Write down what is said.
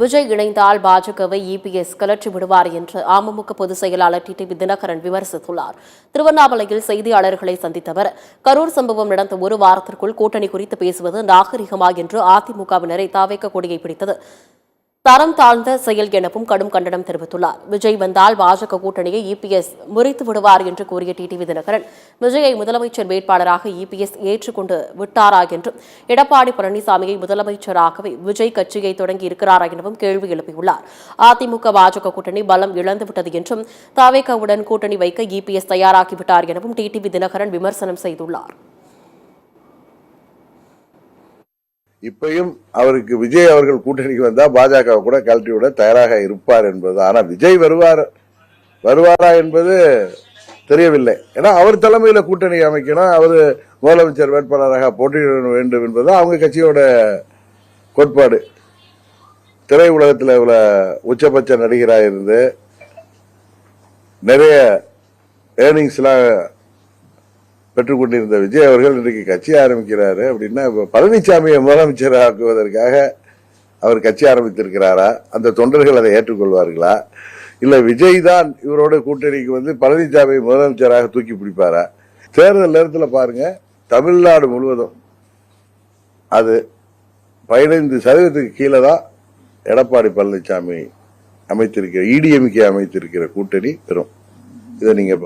விஜய் இணைந்தால் பாஜகவை இபிஎஸ் கலற்றி விடுவார் என்று அமமுக பொதுச் செயலாளர் டிடிவி தினகரன் விமர்சித்துள்ளார். திருவண்ணாமலையில் செய்தியாளர்களை சந்தித்த அவர், கரூர் சம்பவம் நடந்த ஒரு வாரத்திற்குள் கூட்டணி குறித்து பேசுவது நாகரிகமா என்று அதிமுகவினரை தாவேக கொடியை பிடித்தது தரம் தாழ்ந்த செயல் எனவும் கடும் கண்டனம் தெரிவித்துள்ளார். விஜய் வந்தால் பாஜக கூட்டணியை இபிஎஸ் முறித்து விடுவார் என்று கூறிய டிடிவி தினகரன், விஜயை முதலமைச்சர் வேட்பாளராக இபிஎஸ் ஏற்றுக்கொண்டு விட்டாரா என்றும், எடப்பாடி பழனிசாமியை முதலமைச்சராகவே விஜய் கட்சியை தொடங்கி இருக்கிறாரா எனவும் கேள்வி எழுப்பியுள்ளார். அதிமுக பாஜக கூட்டணி பலம் இழந்துவிட்டது என்றும், தாவேகவுடன் கூட்டணி வைக்க இபிஎஸ் தயாராகிவிட்டார் எனவும் டிடிவி தினகரன் விமர்சனம் செய்துள்ளார். இப்பயும் அவருக்கு விஜய் அவர்கள் கூட்டணிக்கு வந்தா பாஜக கூட கழட்டிவிட தயாராக இருப்பார் என்பது. ஆனா விஜய் வருவாரா என்பது தெரியவில்லை. ஏன்னா அவர் தலைமையில கூட்டணி அமைக்கணும், அவரு முதலமைச்சர் வேட்பாளராக போட்டியிட வேண்டும் என்பது அவங்க கட்சியோட கோட்பாடு. திரை உலகத்தில் இவ்வளவு உச்சபட்ச நடிகராக இருந்து நிறைய ஏர்னிங்ஸ் எல்லாம் பெற்றுக் கொண்டிருந்த விஜய் அவர்கள் இன்றைக்கு கட்சி ஆரம்பிக்கிறாரு அப்படின்னா, பழனிசாமியை முதலமைச்சர் ஆக்குவதற்காக அவர் கட்சி ஆரம்பித்திருக்கிறாரா? அந்த தொண்டர்கள் அதை ஏற்றுக்கொள்வார்களா? இல்ல விஜய் தான் இவரோட கூட்டணிக்கு வந்து பழனிசாமி முதலமைச்சராக தூக்கி பிடிப்பாரா? தேர்தல் நேரத்தில் பாருங்க, தமிழ்நாடு முழுவதும் அது 15% கீழே தான் எடப்பாடி பழனிசாமி அமைத்திருக்கிற இடிஎம்கே அமைத்திருக்கிற கூட்டணி பெறும். இதை நீங்க